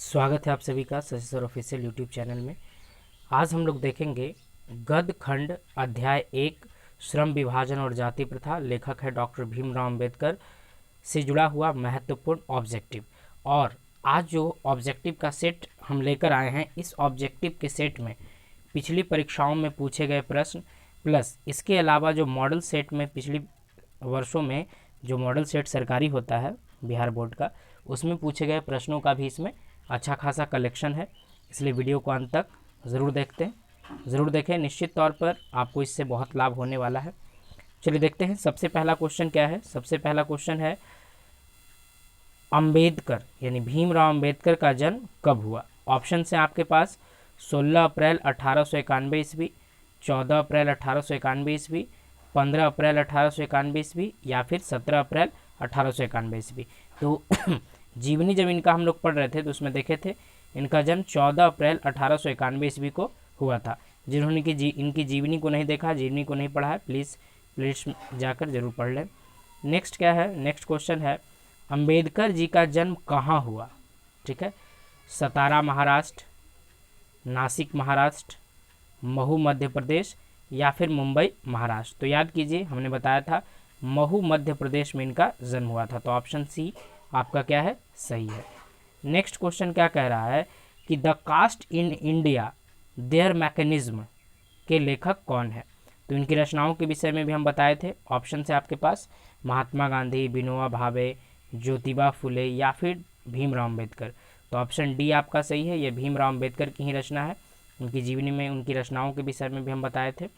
स्वागत है आप सभी का Shashi sir official YouTube channel में। आज हम लोग देखेंगे गद्य खंड अध्याय 1 श्रम विभाजन और जाति प्रथा। लेखक है डॉक्टर भीमराव अंबेडकर से जुड़ा हुआ महत्वपूर्ण ऑब्जेक्टिव। और आज जो ऑब्जेक्टिव का सेट हम लेकर आए हैं, इस ऑब्जेक्टिव के सेट में पिछली परीक्षाओं में पूछे गए प्रश्न प्लस इसके अलावा जो मॉडल सेट में पिछली वर्षों में जो मॉडल सेट सरकारी होता है बिहार बोर्ड का, उसमें पूछे गए प्रश्नों का भी इसमें अच्छा खासा कलेक्शन है। इसलिए वीडियो को अंत तक ज़रूर देखें। निश्चित तौर पर आपको इससे बहुत लाभ होने वाला है। चलिए देखते हैं सबसे पहला क्वेश्चन क्या है। सबसे पहला क्वेश्चन है अंबेडकर यानी भीमराव अंबेडकर का जन्म कब हुआ। ऑप्शन है आपके पास 16 अप्रैल 1891 ईस्वी, 14 अप्रैल 1891 ईस्वी, 15 अप्रैल 1891 ईस्वी या फिर 17 अप्रैल 1891 ईस्वी। तो जीवनी जब इनका हम लोग पढ़ रहे थे तो उसमें देखे थे इनका जन्म 14 अप्रैल 1891 ईस्वी को हुआ था। जिन्होंने इनकी जीवनी को नहीं देखा, जीवनी को नहीं पढ़ा है, प्लीज़ जाकर जरूर पढ़ लें। नेक्स्ट क्या है, नेक्स्ट क्वेश्चन है अंबेडकर जी का जन्म कहाँ हुआ। ठीक है, सतारा महाराष्ट्र, नासिक महाराष्ट्र, महू मध्य प्रदेश या फिर मुंबई महाराष्ट्र। तो याद कीजिए हमने बताया था महू मध्य प्रदेश में इनका जन्म हुआ था। तो ऑप्शन सी आपका क्या है, सही है। नेक्स्ट क्वेश्चन क्या कह रहा है कि the caste in India their mechanism के लेखक कौन है। तो इनकी रचनाओं के विषय में भी हम बताए थे। ऑप्शन है आपके पास महात्मा गांधी, विनोबा भावे, ज्योतिबा फुले या फिर भीमराव अंबेडकर। तो ऑप्शन डी आपका सही है, ये भीमराव अंबेडकर की ही रचना है। उनकी जीवनी में उनकी रचनाओं के विषय में भी हम बताए थे।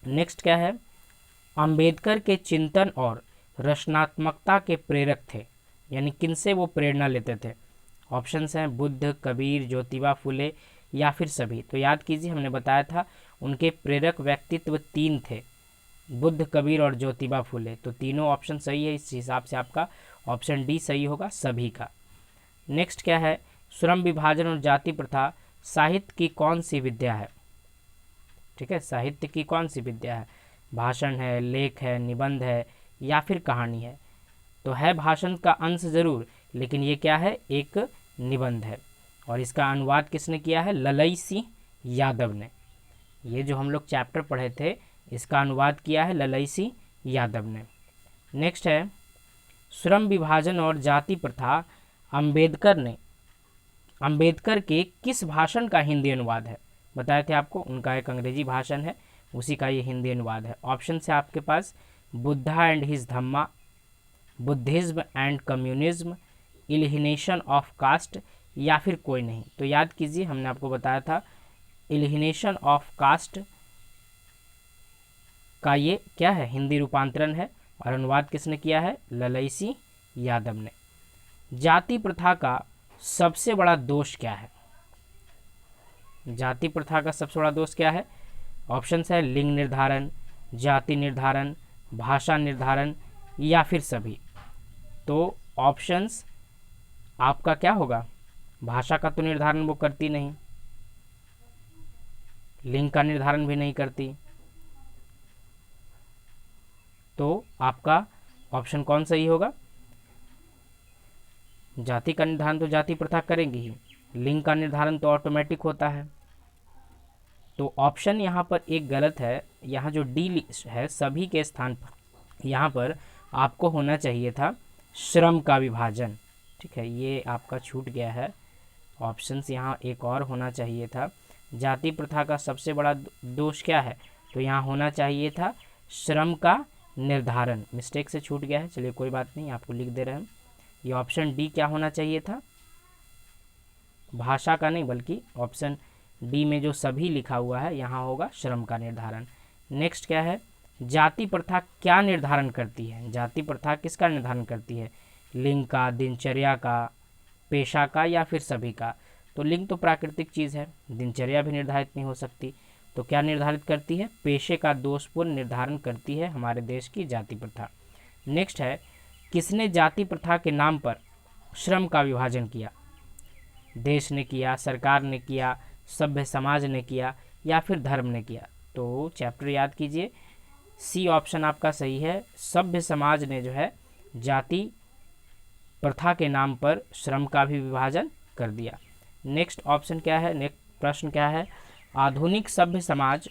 नेक्स्ट क्या है, अंबेडकर के चिंतन और रचनात्मकता के प्रेरक थे, यानी किनसे वो प्रेरणा लेते थे। ऑप्शंस हैं बुद्ध, कबीर, ज्योतिबा फुले या फिर सभी। तो याद कीजिए हमने बताया था उनके प्रेरक व्यक्तित्व 3 थे, बुद्ध, कबीर और ज्योतिबा फुले। तो तीनों ऑप्शन सही है, इस हिसाब से आपका ऑप्शन डी सही होगा, सभी का। नेक्स्ट क्या है, श्रम विभाजन और जाति प्रथा साहित्य की कौन सी विद्या है। ठीक है, साहित्य की कौन सी विद्या है। भाषण है, लेख है, निबंध है या फिर कहानी है। तो है भाषण का अंश ज़रूर, लेकिन ये क्या है, एक निबंध है। और इसका अनुवाद किसने किया है, ललई सिंह यादव ने। ये जो हम लोग चैप्टर पढ़े थे इसका अनुवाद किया है ललई सिंह यादव ने। नेक्स्ट है श्रम विभाजन और जाति प्रथा अंबेडकर के किस भाषण का हिंदी अनुवाद है। बताए थे आपको उनका एक अंग्रेजी भाषण है, उसी का ये हिंदी अनुवाद है। ऑप्शन है आपके पास Buddha and his Dhamma, Buddhism and communism, annihilation of caste या फिर कोई नहीं। तो याद कीजिए हमने आपको बताया था एलिहिनेशन ऑफ कास्ट का ये क्या है, हिंदी रूपांतरण है और अनुवाद किसने किया है, ललई सिंह यादव ने। जाति प्रथा का सबसे बड़ा दोष क्या है। जाति प्रथा का सबसे बड़ा दोष क्या है। ऑप्शन है लिंग निर्धारण, जाति निर्धारण, भाषा निर्धारण या फिर सभी। तो ऑप्शंस आपका क्या होगा, भाषा का तो निर्धारण वो करती नहीं, लिंग का निर्धारण भी नहीं करती, तो आपका ऑप्शन कौन सही होगा। जाति का निर्धारण तो जाति प्रथा करेंगी ही, लिंग का निर्धारण तो ऑटोमेटिक होता है। तो ऑप्शन यहाँ पर एक गलत है। यहाँ जो डी है सभी के स्थान पर यहाँ पर आपको होना चाहिए था श्रम का विभाजन। ठीक है, ये आपका छूट गया है। ऑप्शंस यहाँ एक और होना चाहिए था। जाति प्रथा का सबसे बड़ा दोष क्या है, तो यहाँ होना चाहिए था श्रम का निर्धारण, मिस्टेक से छूट गया है। चलिए कोई बात नहीं, आपको लिख दे रहे हैं। ये ऑप्शन डी क्या होना चाहिए था, भाषा का नहीं बल्कि ऑप्शन डी में जो सभी लिखा हुआ है यहाँ होगा श्रम का निर्धारण। नेक्स्ट क्या है, जाति प्रथा क्या निर्धारण करती है। जाति प्रथा किसका निर्धारण करती है, लिंग का, दिनचर्या का, पेशा का या फिर सभी का। तो लिंग तो प्राकृतिक चीज़ है, दिनचर्या भी निर्धारित नहीं हो सकती। तो क्या निर्धारित करती है, पेशे का दोषपूर्ण निर्धारण करती है हमारे देश की जाति प्रथा। नेक्स्ट है किसने जाति प्रथा के नाम पर श्रम का विभाजन किया। देश ने किया, सरकार ने किया, सभ्य समाज ने किया या फिर धर्म ने किया। तो चैप्टर याद कीजिए, सी ऑप्शन आपका सही है, सभ्य समाज ने जो है जाति प्रथा के नाम पर श्रम का भी विभाजन कर दिया। नेक्स्ट ऑप्शन क्या है, नेक्स्ट प्रश्न क्या है, आधुनिक सभ्य समाज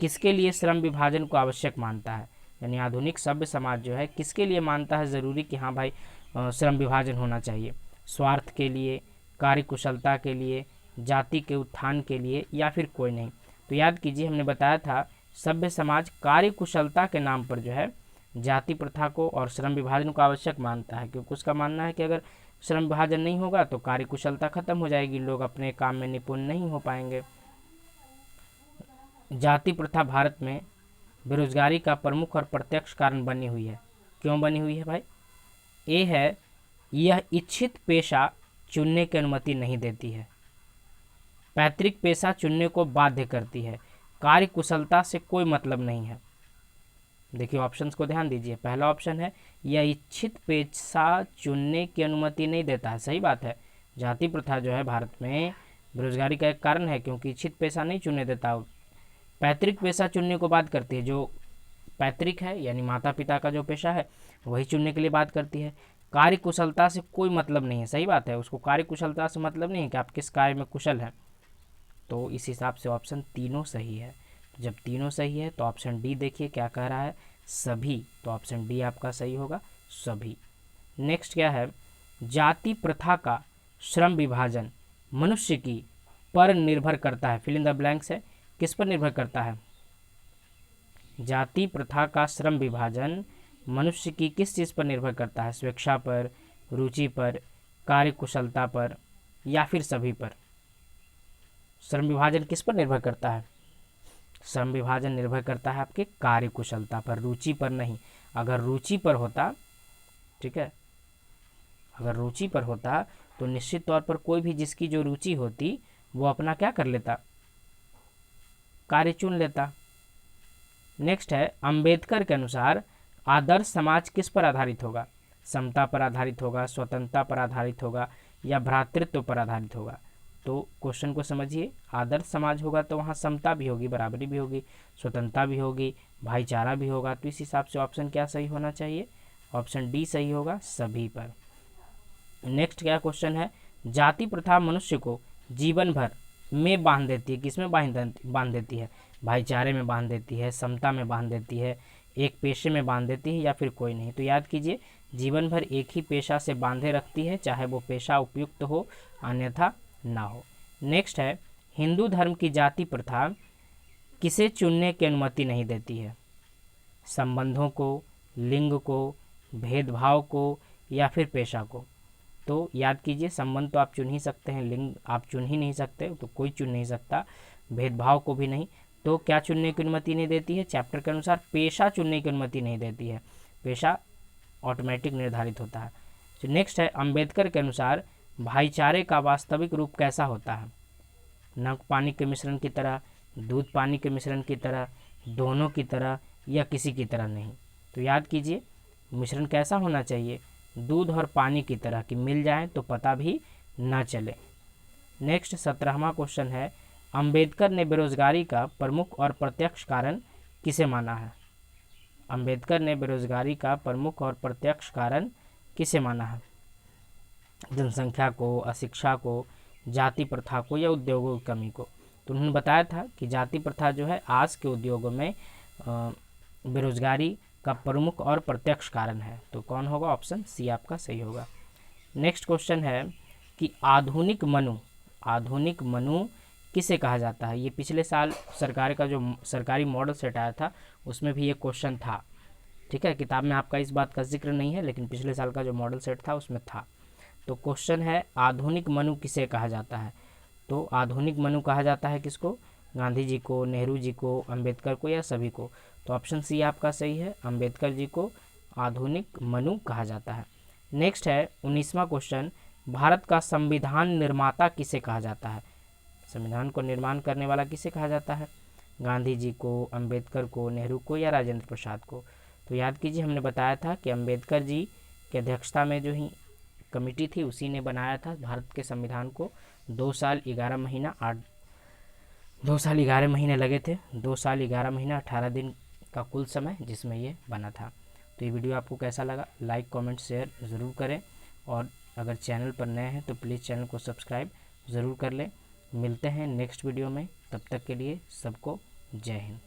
किसके लिए श्रम विभाजन को आवश्यक मानता है। यानी आधुनिक सभ्य समाज जो है किसके लिए मानता है ज़रूरी कि हाँ भाई श्रम विभाजन होना चाहिए। स्वार्थ के लिए, कार्यकुशलता के लिए, जाति के उत्थान के लिए, या फिर कोई नहीं। तो याद कीजिए हमने बताया था सभ्य समाज कार्यकुशलता के नाम पर जो है जाति प्रथा को और श्रम विभाजन को आवश्यक मानता है, क्योंकि उसका मानना है कि अगर श्रम विभाजन नहीं होगा तो कार्यकुशलता खत्म हो जाएगी, लोग अपने काम में निपुण नहीं हो पाएंगे। जाति प्रथा भारत में बेरोजगारी का प्रमुख और प्रत्यक्ष कारण बनी हुई है। क्यों बनी हुई है भाई? ए है, यह इच्छित पेशा चुनने की अनुमति नहीं देती है, पैतृक पेशा चुनने को बाध्य करती है, कार्यकुशलता से कोई मतलब नहीं है। देखिए ऑप्शंस को ध्यान दीजिए। पहला ऑप्शन है यह इच्छित पेशा चुनने की अनुमति नहीं देता है, सही बात है। जाति प्रथा जो है भारत में बेरोजगारी का एक कारण है, क्योंकि इच्छित पेशा नहीं चुनने देता। पैतृक पेशा चुनने को बात करती है, जो पैतृक है यानी माता पिता का जो पेशा है वही चुनने के लिए बात करती है। कार्यकुशलता से कोई मतलब नहीं है, सही बात है, उसको कार्यकुशलता से मतलब नहीं है कि आप किस कार्य में कुशल हैं। तो इस हिसाब से ऑप्शन तीनों सही है। तो जब तीनों सही है तो ऑप्शन डी देखिए क्या कह रहा है, सभी। तो ऑप्शन डी आपका सही होगा, सभी। नेक्स्ट क्या है, जाति प्रथा का श्रम विभाजन मनुष्य की पर निर्भर करता है। फिल इन द ब्लैंक्स है, किस पर निर्भर करता है? जाति प्रथा का श्रम विभाजन मनुष्य की किस चीज़ पर निर्भर करता है? स्वेच्छा पर, रुचि पर, कार्यकुशलता पर, या फिर सभी पर? श्रम विभाजन किस पर निर्भर करता है? श्रम विभाजन निर्भर करता है आपके कार्यकुशलता पर, रुचि पर नहीं। अगर रुचि पर होता, ठीक है, अगर रुचि पर होता तो निश्चित तौर पर कोई भी जिसकी जो रुचि होती वो अपना क्या कर लेता, कार्य चुन लेता। नेक्स्ट है, अंबेडकर के अनुसार आदर्श समाज किस पर आधारित होगा? समता पर आधारित होगा, स्वतंत्रता पर आधारित होगा, या भ्रातृत्व पर आधारित होगा? तो क्वेश्चन को समझिए, आदर्श समाज होगा तो वहाँ समता भी होगी, बराबरी भी होगी, स्वतंत्रता भी होगी, भाईचारा भी होगा। तो इस हिसाब से ऑप्शन क्या सही होना चाहिए? ऑप्शन डी सही होगा, सभी पर। नेक्स्ट क्या क्वेश्चन है, जाति प्रथा मनुष्य को जीवन भर में बांध देती है। किसमें बांध देती है? भाईचारे में बांध देती है, समता में बांध देती है, एक पेशे में बांध देती है, या फिर कोई नहीं। तो याद कीजिए जीवन भर एक ही पेशा से बांधे रखती है, चाहे वो पेशा उपयुक्त हो अन्यथा ना हो। नेक्स्ट है, हिंदू धर्म की जाति प्रथा किसे चुनने की अनुमति नहीं देती है? संबंधों को, लिंग को, भेदभाव को, या फिर पेशा को? तो याद कीजिए संबंध तो आप चुन ही सकते हैं, लिंग आप चुन ही नहीं सकते, तो कोई चुन नहीं सकता, भेदभाव को भी नहीं। तो क्या चुनने की अनुमति नहीं देती है? चैप्टर के अनुसार पेशा चुनने की अनुमति नहीं देती है, पेशा ऑटोमेटिक निर्धारित होता है। तो नेक्स्ट है, अंबेडकर के अनुसार भाईचारे का वास्तविक रूप कैसा होता है? नमक पानी के मिश्रण की तरह, दूध पानी के मिश्रण की तरह, दोनों की तरह, या किसी की तरह नहीं? तो याद कीजिए मिश्रण कैसा होना चाहिए? दूध और पानी की तरह कि मिल जाए तो पता भी ना चले। नेक्स्ट 17वां क्वेश्चन है, अंबेडकर ने बेरोजगारी का प्रमुख और प्रत्यक्ष कारण किसे माना है? अंबेडकर ने बेरोजगारी का प्रमुख और प्रत्यक्ष कारण किसे माना है? जनसंख्या को, अशिक्षा को, जाति प्रथा को, या उद्योगों की कमी को? तो उन्होंने बताया था कि जाति प्रथा जो है आज के उद्योगों में बेरोजगारी का प्रमुख और प्रत्यक्ष कारण है। तो कौन होगा? ऑप्शन सी आपका सही होगा। नेक्स्ट क्वेश्चन है कि आधुनिक मनु किसे कहा जाता है? ये पिछले साल सरकार का जो सरकारी मॉडल सेट आया था उसमें भी ये क्वेश्चन था, ठीक है। किताब में आपका इस बात का जिक्र नहीं है, लेकिन पिछले साल का जो मॉडल सेट था उसमें था। तो क्वेश्चन है आधुनिक मनु किसे कहा जाता है? तो आधुनिक मनु कहा जाता है किसको? गांधी जी को, नेहरू जी को, अंबेडकर को, या सभी को? तो ऑप्शन सी आपका सही है, अंबेडकर जी को आधुनिक मनु कहा जाता है। नेक्स्ट है 19वां क्वेश्चन, भारत का संविधान निर्माता किसे कहा जाता है? संविधान को निर्माण करने वाला किसे कहा जाता है? गांधी जी को, अंबेडकर को, नेहरू को, या राजेंद्र प्रसाद को? तो याद कीजिए हमने बताया था कि अंबेडकर जी की अध्यक्षता में जो ही कमेटी थी उसी ने बनाया था भारत के संविधान को। 2 साल 11 महीने लगे थे, 2 साल 11 महीना 18 दिन का कुल समय जिसमें ये बना था। तो ये वीडियो आपको कैसा लगा? लाइक, कमेंट, शेयर ज़रूर करें, और अगर चैनल पर नए हैं तो प्लीज़ चैनल को सब्सक्राइब ज़रूर कर लें। मिलते हैं नेक्स्ट वीडियो में, तब तक के लिए सबको जय हिंद।